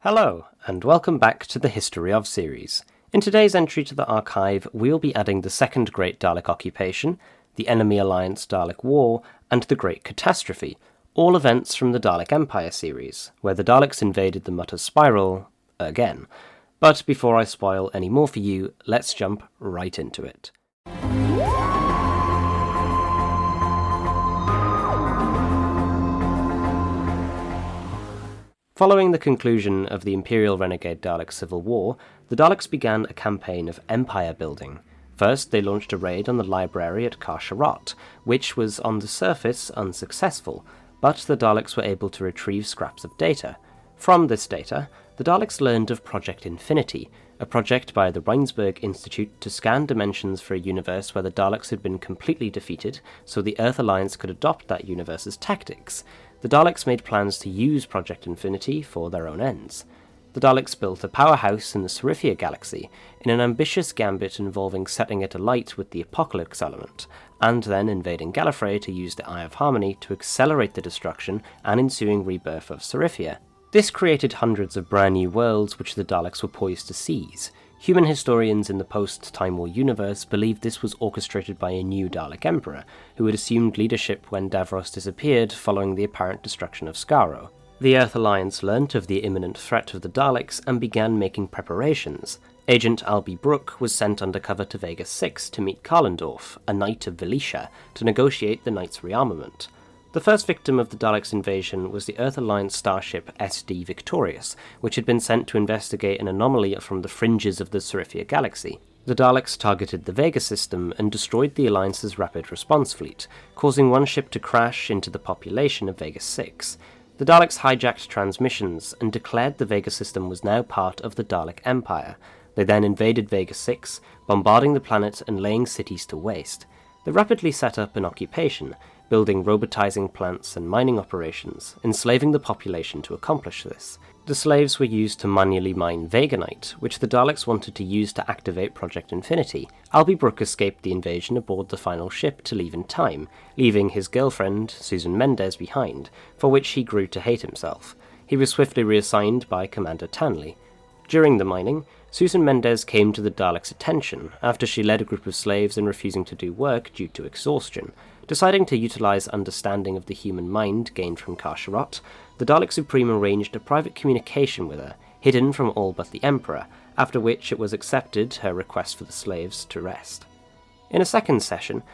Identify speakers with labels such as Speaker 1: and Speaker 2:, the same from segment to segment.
Speaker 1: Hello, and welcome back to the History of series. In today's entry to the archive, we'll be adding the Second Great Dalek Occupation, the Enemy Alliance Dalek War, and the Great Catastrophe, all events from the Dalek Empire series, where the Daleks invaded the Mutters Spiral again. But before I spoil any more for you, let's jump right into it. Following the conclusion of the Imperial Renegade Dalek Civil War, the Daleks began a campaign of empire building. First, they launched a raid on the library at Kar-Sharot, which was on the surface unsuccessful, but the Daleks were able to retrieve scraps of data. From this data, the Daleks learned of Project Infinity, a project by the Reinsberg Institute to scan dimensions for a universe where the Daleks had been completely defeated, so the Earth Alliance could adopt that universe's tactics. The Daleks made plans to use Project Infinity for their own ends. The Daleks built a powerhouse in the Seriphia galaxy, in an ambitious gambit involving setting it alight with the Apocalypse element, and then invading Gallifrey to use the Eye of Harmony to accelerate the destruction and ensuing rebirth of Seriphia. This created hundreds of brand new worlds which the Daleks were poised to seize. Human historians in the post-Time War universe believed this was orchestrated by a new Dalek Emperor, who had assumed leadership when Davros disappeared following the apparent destruction of Skaro. The Earth Alliance learnt of the imminent threat of the Daleks and began making preparations. Agent Albie Brooke was sent undercover to Vega 6 to meet Kalendorf, a knight of Velicia, to negotiate the Knight's rearmament. The first victim of the Daleks' invasion was the Earth Alliance starship SD Victorious, which had been sent to investigate an anomaly from the fringes of the Seriphia galaxy. The Daleks targeted the Vega system and destroyed the Alliance's rapid response fleet, causing one ship to crash into the population of Vega 6. The Daleks hijacked transmissions and declared the Vega system was now part of the Dalek Empire. They then invaded Vega 6, bombarding the planet and laying cities to waste. They rapidly set up an occupation, building robotizing plants and mining operations, enslaving the population to accomplish this. The slaves were used to manually mine Veganite, which the Daleks wanted to use to activate Project Infinity. Albie Brooke escaped the invasion aboard the final ship to leave in time, leaving his girlfriend, Susan Mendez, behind, for which he grew to hate himself. He was swiftly reassigned by Commander Tanley. During the mining, Susan Mendez came to the Daleks' attention after she led a group of slaves in refusing to do work due to exhaustion. Deciding to utilize understanding of the human mind gained from Kar-Sharot, the Dalek Supreme arranged a private communication with her, hidden from all but the Emperor, after which it was accepted her request for the slaves to rest. In a second session,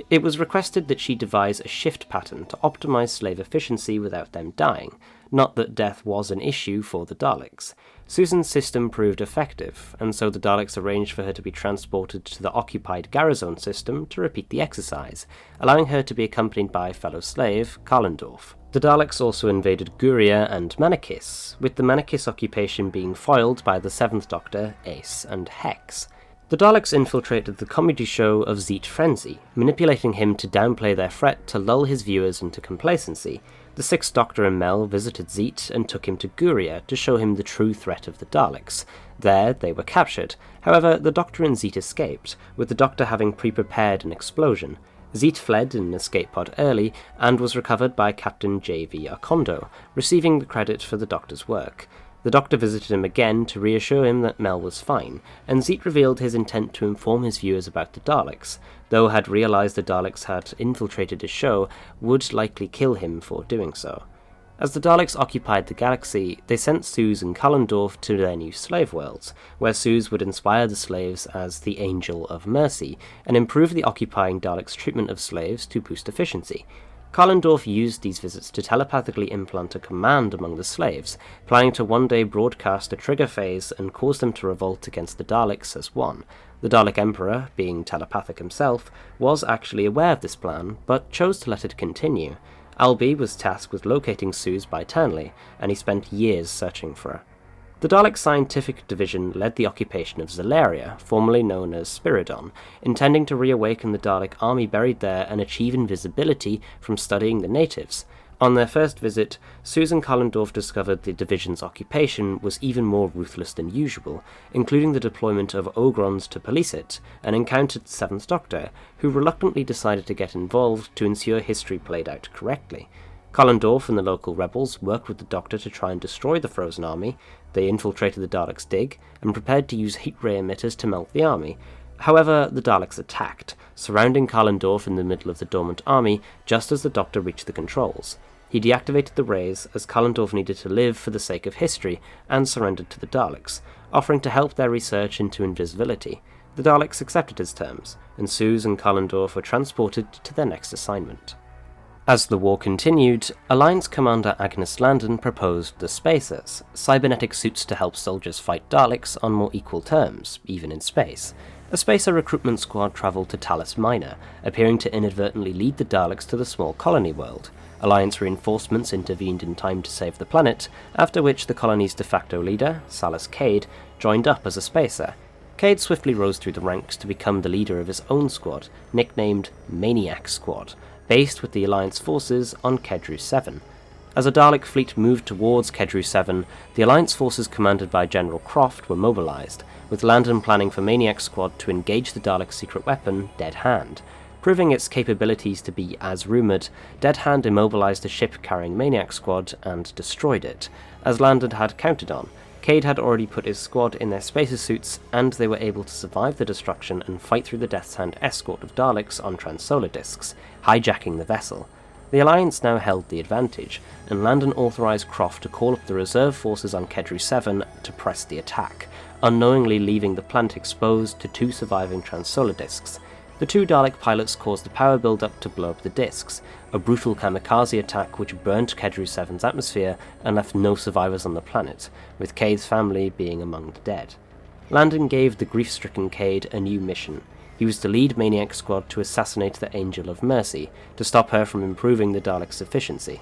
Speaker 1: it was requested that she devise a shift pattern to optimize slave efficiency without them dying, not that death was an issue for the Daleks. Susan's system proved effective, and so the Daleks arranged for her to be transported to the occupied Garazone system to repeat the exercise, allowing her to be accompanied by fellow slave, Kalendorf. The Daleks also invaded Guria and Manakis, with the Manakis occupation being foiled by the Seventh Doctor, Ace, and Hex. The Daleks infiltrated the comedy show of Zeet Frenzy, manipulating him to downplay their threat to lull his viewers into complacency. The Sixth Doctor and Mel visited Zeet and took him to Guria to show him the true threat of the Daleks. There, they were captured. However, the Doctor and Zeet escaped, with the Doctor having pre-prepared an explosion. Zeet fled in an escape pod early and was recovered by Captain J.V. Arcondo, receiving the credit for the Doctor's work. The Doctor visited him again to reassure him that Mel was fine, and Zeet revealed his intent to inform his viewers about the Daleks, though had realized the Daleks had infiltrated his show, would likely kill him for doing so. As the Daleks occupied the galaxy, they sent Suze and Kalendorf to their new slave worlds, where Suze would inspire the slaves as the Angel of Mercy, and improve the occupying Daleks' treatment of slaves to boost efficiency. Kalendorf used these visits to telepathically implant a command among the slaves, planning to one day broadcast a trigger phase and cause them to revolt against the Daleks as one. The Dalek Emperor, being telepathic himself, was actually aware of this plan, but chose to let it continue. Albie was tasked with locating Suze by Tanley, and he spent years searching for her. The Dalek Scientific Division led the occupation of Zelaria, formerly known as Spiridon, intending to reawaken the Dalek army buried there and achieve invisibility from studying the natives. On their first visit, Susan Kalendorf discovered the division's occupation was even more ruthless than usual, including the deployment of Ogrons to police it, and encountered the Seventh Doctor, who reluctantly decided to get involved to ensure history played out correctly. Kalendorf and the local rebels worked with the Doctor to try and destroy the Frozen Army. They infiltrated the Daleks' dig and prepared to use heat ray emitters to melt the army. However, the Daleks attacked, surrounding Kalendorf in the middle of the dormant army just as the Doctor reached the controls. He deactivated the rays as Kalendorf needed to live for the sake of history and surrendered to the Daleks, offering to help their research into invisibility. The Daleks accepted his terms, and Suze and Kalendorf were transported to their next assignment. As the war continued, Alliance Commander Agnes Landon proposed the Spacers, cybernetic suits to help soldiers fight Daleks on more equal terms, even in space. A Spacer recruitment squad travelled to Talos Minor, appearing to inadvertently lead the Daleks to the small colony world. Alliance reinforcements intervened in time to save the planet, after which the colony's de facto leader, Salus Kade, joined up as a Spacer. Kade swiftly rose through the ranks to become the leader of his own squad, nicknamed Maniac Squad, based with the Alliance forces on Kedru 7. As a Dalek fleet moved towards Kedru 7, the Alliance forces commanded by General Croft were mobilized, with Landon planning for Maniac Squad to engage the Dalek's secret weapon, Dead Hand. Proving its capabilities to be as rumoured, Dead Hand immobilized a ship carrying Maniac Squad and destroyed it. As Landon had counted on, Kade had already put his squad in their spacesuits, and they were able to survive the destruction and fight through the Death's Hand escort of Daleks on transsolar discs, hijacking the vessel. The Alliance now held the advantage, and Landon authorized Croft to call up the reserve forces on Kedru 7 to press the attack, unknowingly leaving the planet exposed to 2 surviving transsolar discs. The 2 Dalek pilots caused the power build-up to blow up the discs, a brutal kamikaze attack which burnt Kedru 7's atmosphere and left no survivors on the planet, with Kade's family being among the dead. Landon gave the grief-stricken Kade a new mission. He was to lead Maniac Squad to assassinate the Angel of Mercy, to stop her from improving the Daleks' efficiency.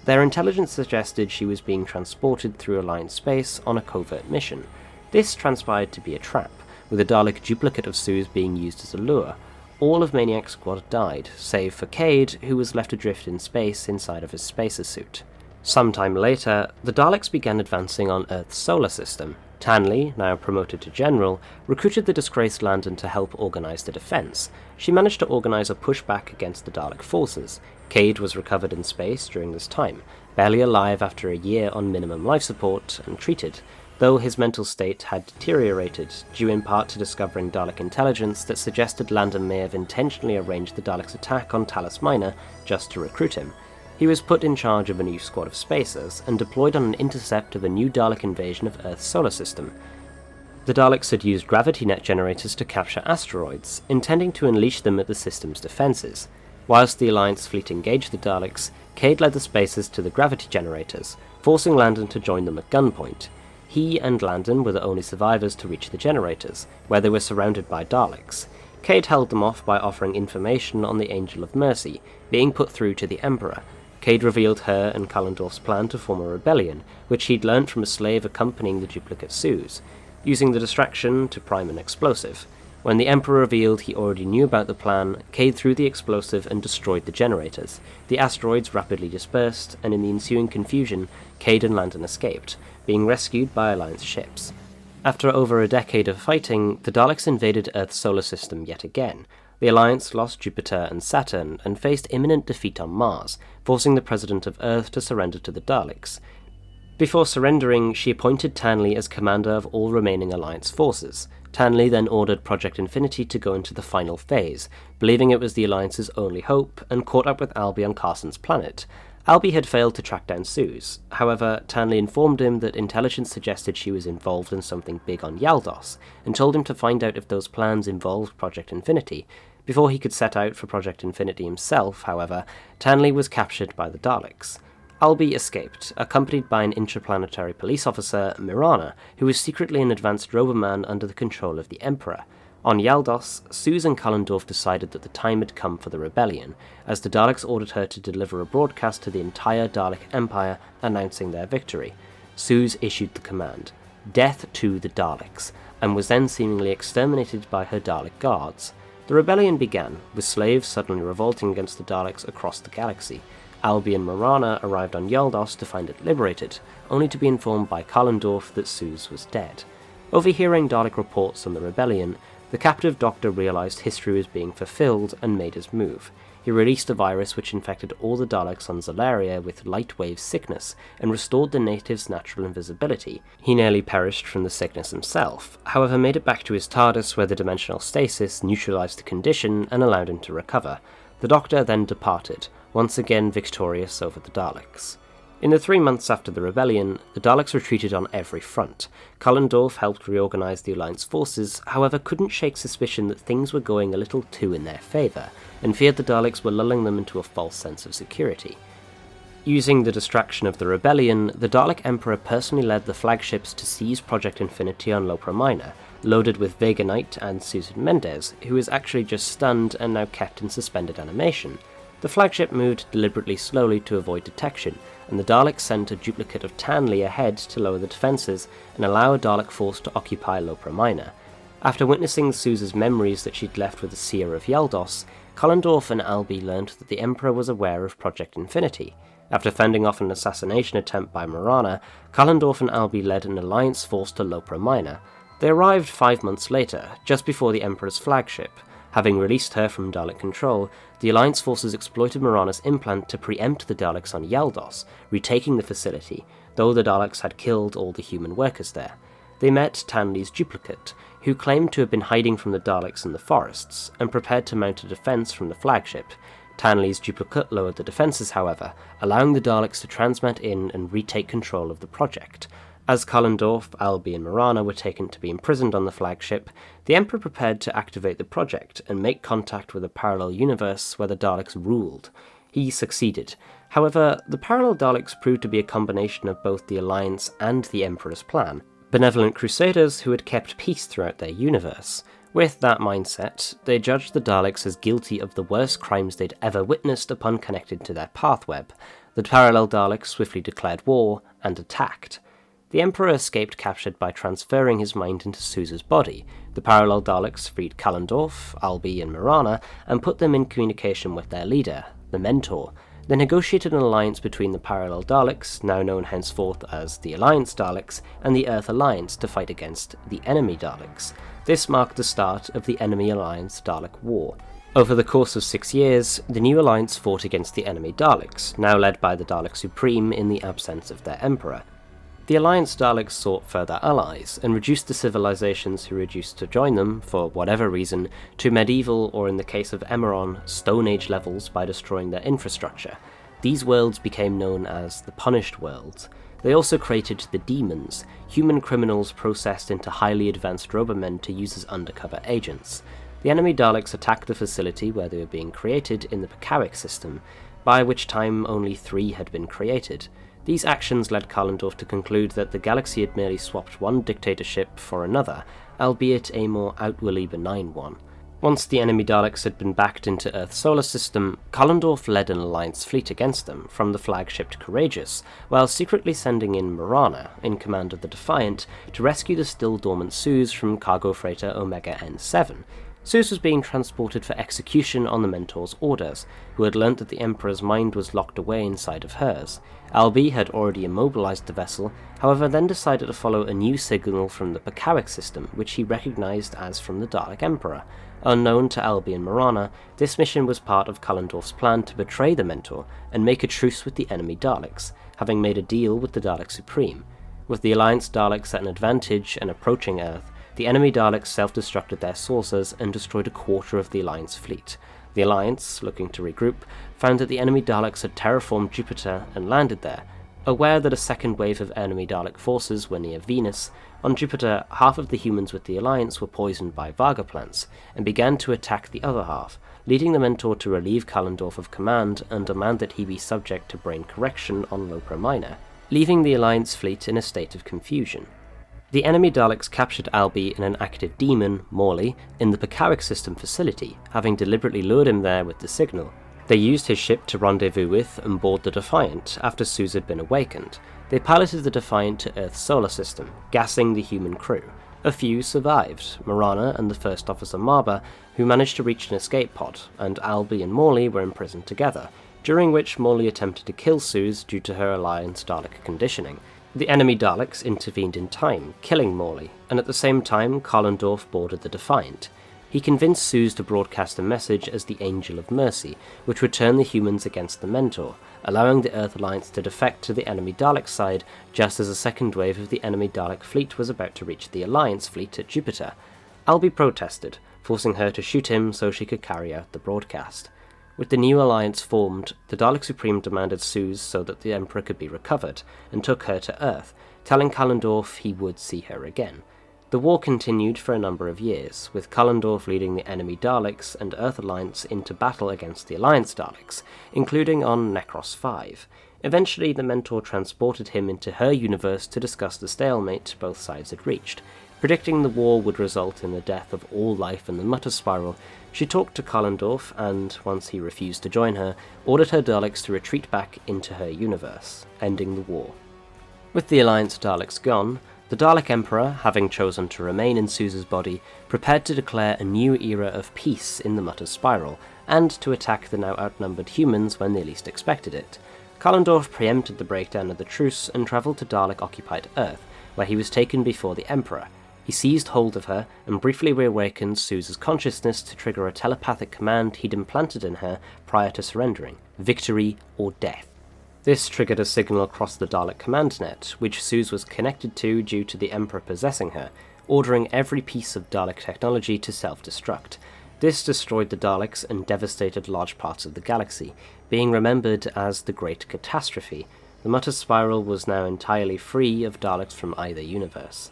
Speaker 1: Their intelligence suggested she was being transported through Alliance space on a covert mission. This transpired to be a trap, with a Dalek duplicate of Suze being used as a lure. All of Maniac Squad died, save for Kade, who was left adrift in space inside of his spacer suit. Sometime later, the Daleks began advancing on Earth's solar system. Tanley, now promoted to General, recruited the disgraced Landon to help organize the defense. She managed to organize a pushback against the Dalek forces. Kade was recovered in space during this time, barely alive after a year on minimum life support, and treated, though his mental state had deteriorated, due in part to discovering Dalek intelligence that suggested Landon may have intentionally arranged the Daleks' attack on Talos Minor just to recruit him. He was put in charge of a new squad of Spacers and deployed on an intercept of a new Dalek invasion of Earth's solar system. The Daleks had used gravity net generators to capture asteroids, intending to unleash them at the system's defences. Whilst the Alliance fleet engaged the Daleks, Kade led the Spacers to the gravity generators, forcing Landon to join them at gunpoint. He and Landon were the only survivors to reach the generators, where they were surrounded by Daleks. Kade held them off by offering information on the Angel of Mercy, being put through to the Emperor. Kade revealed her and Kalendorf's plan to form a rebellion, which he'd learnt from a slave accompanying the duplicate Suze, using the distraction to prime an explosive. When the Emperor revealed he already knew about the plan, Kade threw the explosive and destroyed the generators. The asteroids rapidly dispersed, and in the ensuing confusion, Kade and Landon escaped, being rescued by Alliance ships. After over a decade of fighting, the Daleks invaded Earth's solar system yet again. The Alliance lost Jupiter and Saturn and faced imminent defeat on Mars, forcing the President of Earth to surrender to the Daleks. Before surrendering, she appointed Tanley as commander of all remaining Alliance forces. Tanley then ordered Project Infinity to go into the final phase, believing it was the Alliance's only hope, and caught up with Albie on Carson's planet. Albie had failed to track down Suze. However, Tanley informed him that intelligence suggested she was involved in something big on Yaldos, and told him to find out if those plans involved Project Infinity. Before he could set out for Project Infinity himself, however, Tanley was captured by the Daleks. Albie escaped, accompanied by an interplanetary police officer, Mirana, who was secretly an advanced Roboman under the control of the Emperor. On Yaldos, Suze and Kalendorf decided that the time had come for the rebellion, as the Daleks ordered her to deliver a broadcast to the entire Dalek Empire announcing their victory. Suze issued the command, "Death to the Daleks," and was then seemingly exterminated by her Dalek guards. The rebellion began, with slaves suddenly revolting against the Daleks across the galaxy. Albie and Mirana arrived on Yaldos to find it liberated, only to be informed by Kalendorf that Suze was dead. Overhearing Dalek reports on the rebellion, the captive Doctor realized history was being fulfilled and made his move. he released a virus which infected all the Daleks on Zolaria with light wave sickness and restored the natives' natural invisibility. He nearly perished from the sickness himself, however made it back to his TARDIS where the dimensional stasis neutralized the condition and allowed him to recover. The Doctor then departed, once again victorious over the Daleks. In the 3 months after the rebellion, the Daleks retreated on every front. Kalendorf helped reorganize the Alliance forces, however couldn't shake suspicion that things were going a little too in their favor, and feared the Daleks were lulling them into a false sense of security. Using the distraction of the rebellion, the Dalek Emperor personally led the flagships to seize Project Infinity on Lopra Minor, loaded with Vega Knight and Susan Mendez, who was actually just stunned and now kept in suspended animation. The flagship moved deliberately slowly to avoid detection, and the Daleks sent a duplicate of Tanley ahead to lower the defences and allow a Dalek force to occupy Lopra Minor. After witnessing Suze's memories that she'd left with the Seer of Yaldos, Kalendorf and Albie learned that the Emperor was aware of Project Infinity. After fending off an assassination attempt by Marana, Kalendorf and Albie led an Alliance force to Lopra Minor. They arrived 5 months later, just before the Emperor's flagship. Having released her from Dalek control, the Alliance forces exploited Marana's implant to preempt the Daleks on Yaldos, retaking the facility, though the Daleks had killed all the human workers there. They met Tanley's duplicate, who claimed to have been hiding from the Daleks in the forests, and prepared to mount a defense from the flagship. Tanley's duplicate lowered the defenses, however, allowing the Daleks to transmat in and retake control of the project. As Kalendorf, Albie and Marana were taken to be imprisoned on the flagship, the Emperor prepared to activate the project and make contact with a parallel universe where the Daleks ruled. He succeeded. However, the parallel Daleks proved to be a combination of both the Alliance and the Emperor's plan, benevolent crusaders who had kept peace throughout their universe. With that mindset, they judged the Daleks as guilty of the worst crimes they'd ever witnessed upon connected to their pathweb. The parallel Daleks swiftly declared war and attacked. The Emperor escaped captured by transferring his mind into Suze's body. The parallel Daleks freed Kalendorf, Albie and Marana and put them in communication with their leader, the Mentor. They negotiated an alliance between the parallel Daleks, now known henceforth as the Alliance Daleks, and the Earth Alliance to fight against the enemy Daleks. This marked the start of the Enemy Alliance Dalek War. Over the course of 6 years, the new alliance fought against the enemy Daleks, now led by the Dalek Supreme in the absence of their Emperor. The Alliance Daleks sought further allies, and reduced the civilizations who refused to join them, for whatever reason, to medieval or, in the case of Emeron, Stone Age levels by destroying their infrastructure. These worlds became known as the Punished Worlds. They also created the Demons, human criminals processed into highly advanced Robomen to use as undercover agents. The enemy Daleks attacked the facility where they were being created in the Pekawick system, by which time only 3 had been created. These actions led Kalendorf to conclude that the galaxy had merely swapped one dictatorship for another, albeit a more outwardly benign one. Once the enemy Daleks had been backed into Earth's solar system, Kalendorf led an Alliance fleet against them, from the flagship Courageous, while secretly sending in Marana, in command of the Defiant, to rescue the still-dormant Suze from cargo freighter Omega N7. Suze was being transported for execution on the Mentor's orders, who had learnt that the Emperor's mind was locked away inside of hers. Albie had already immobilized the vessel, however then decided to follow a new signal from the Pekawick system, which he recognized as from the Dalek Emperor. Unknown to Albie and Marana, this mission was part of Kalendorf's plan to betray the Mentor and make a truce with the enemy Daleks, having made a deal with the Dalek Supreme. With the Alliance Daleks at an advantage and approaching Earth, the enemy Daleks self-destructed their saucers and destroyed a quarter of the Alliance fleet. The Alliance, looking to regroup, found that the enemy Daleks had terraformed Jupiter and landed there. Aware that a second wave of enemy Dalek forces were near Venus, on Jupiter half of the humans with the Alliance were poisoned by Vaga plants, and began to attack the other half, leading the Mentor to relieve Kalendorf of command and demand that he be subject to brain correction on Lopra Minor, leaving the Alliance fleet in a state of confusion. The enemy Daleks captured Albie and an active demon, Morley, in the Pekawick system facility, having deliberately lured him there with the signal. They used his ship to rendezvous with and board the Defiant after Suze had been awakened. They piloted the Defiant to Earth's solar system, gassing the human crew. A few survived, Marana and the First Officer Marber, who managed to reach an escape pod, and Albie and Morley were imprisoned together, during which Morley attempted to kill Suze due to her Alliance Dalek conditioning. The enemy Daleks intervened in time, killing Morley, and at the same time Kalendorf boarded the Defiant. he convinced Suze to broadcast a message as the Angel of Mercy, which would turn the humans against the Mentor, allowing the Earth Alliance to defect to the enemy Dalek side just as a second wave of the enemy Dalek fleet was about to reach the Alliance fleet at Jupiter. Albie protested, forcing her to shoot him so she could carry out the broadcast. With the new alliance formed, the Dalek Supreme demanded Suze so that the Emperor could be recovered, and took her to Earth, telling Kalendorf he would see her again. The war continued for a number of years, with Kalendorf leading the enemy Daleks and Earth Alliance into battle against the Alliance Daleks, including on Necros 5. Eventually, the Mentor transported him into her universe to discuss the stalemate both sides had reached. Predicting the war would result in the death of all life in the Mutters Spiral, she talked to Kalendorf and, once he refused to join her, ordered her Daleks to retreat back into her universe, ending the war. With the Alliance Daleks gone, the Dalek Emperor, having chosen to remain in Suze's body, prepared to declare a new era of peace in the Mutters Spiral, and to attack the now outnumbered humans when they least expected it. Kalendorf preempted the breakdown of the truce and travelled to Dalek-occupied Earth, where he was taken before the Emperor. He seized hold of her and briefly reawakened Suze's consciousness to trigger a telepathic command he'd implanted in her prior to surrendering: victory or death. This triggered a signal across the Dalek command net, which Suze was connected to due to the Emperor possessing her, ordering every piece of Dalek technology to self-destruct. This destroyed the Daleks and devastated large parts of the galaxy, being remembered as the Great Catastrophe. The Mutters Spiral was now entirely free of Daleks from either universe.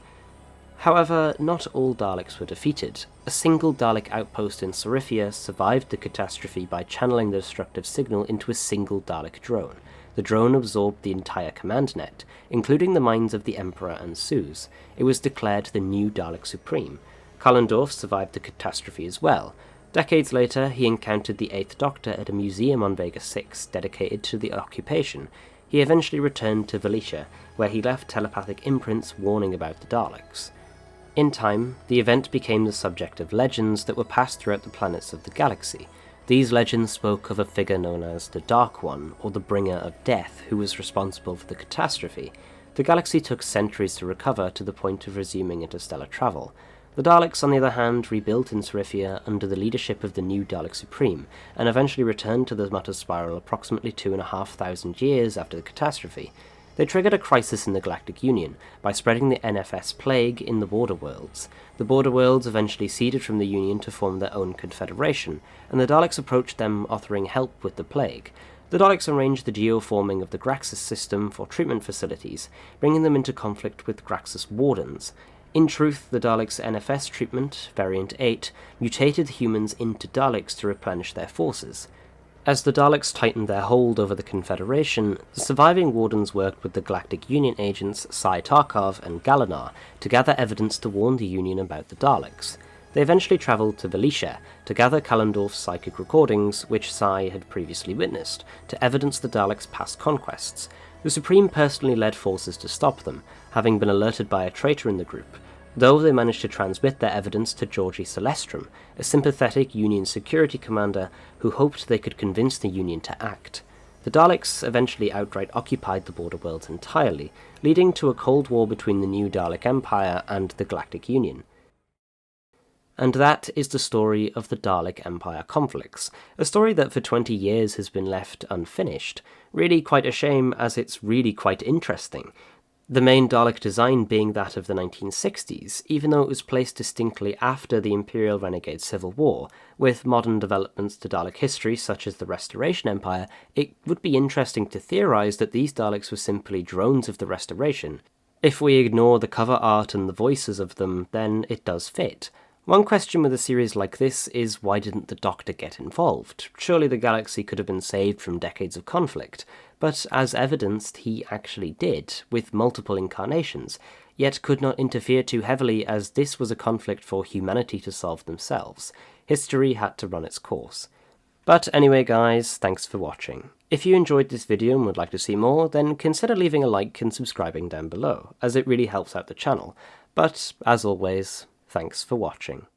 Speaker 1: However, not all Daleks were defeated. A single Dalek outpost in Seriphia survived the catastrophe by channeling the destructive signal into a single Dalek drone. The drone absorbed the entire command net, including the minds of the Emperor and Suze. It was declared the new Dalek Supreme. Kalendorf survived the catastrophe as well. Decades later, he encountered the Eighth Doctor at a museum on Vega 6 dedicated to the occupation. He eventually returned to Valicia, where he left telepathic imprints warning about the Daleks. In time, the event became the subject of legends that were passed throughout the planets of the galaxy. These legends spoke of a figure known as the Dark One, or the Bringer of Death, who was responsible for the catastrophe. The galaxy took centuries to recover to the point of resuming interstellar travel. The Daleks, on the other hand, rebuilt in Seriphia under the leadership of the new Dalek Supreme, and eventually returned to the Mutters Spiral approximately 2,500 years after the catastrophe. They triggered a crisis in the Galactic Union by spreading the NFS plague in the Border Worlds. The Border Worlds eventually ceded from the Union to form their own confederation, and the Daleks approached them offering help with the plague. The Daleks arranged the geoforming of the Graxis system for treatment facilities, bringing them into conflict with Graxis Wardens. In truth, the Daleks' NFS treatment, Variant 8, mutated humans into Daleks to replenish their forces. As the Daleks tightened their hold over the Confederation, the surviving Wardens worked with the Galactic Union agents Psi Tarkov and Galanar to gather evidence to warn the Union about the Daleks. They eventually travelled to Valicia to gather Kalendorf's psychic recordings, which Psi had previously witnessed, to evidence the Daleks' past conquests. The Supreme personally led forces to stop them, having been alerted by a traitor in the group, though they managed to transmit their evidence to Georgie Celestrum, a sympathetic Union security commander who hoped they could convince the Union to act. The Daleks eventually outright occupied the Border Worlds entirely, leading to a Cold War between the new Dalek Empire and the Galactic Union. And that is the story of the Dalek Empire conflicts, a story that for 20 years has been left unfinished. Really quite a shame, as it's really quite interesting. The main Dalek design being that of the 1960s, even though it was placed distinctly after the Imperial Renegade Civil War. With modern developments to Dalek history, such as the Restoration Empire, it would be interesting to theorise that these Daleks were simply drones of the Restoration. If we ignore the cover art and the voices of them, then it does fit. One question with a series like this is, why didn't the Doctor get involved? Surely the galaxy could have been saved from decades of conflict. But as evidenced, he actually did, with multiple incarnations, yet could not interfere too heavily as this was a conflict for humanity to solve themselves. History had to run its course. But anyway guys, thanks for watching. If you enjoyed this video and would like to see more, then consider leaving a like and subscribing down below, as it really helps out the channel. But, as always, thanks for watching.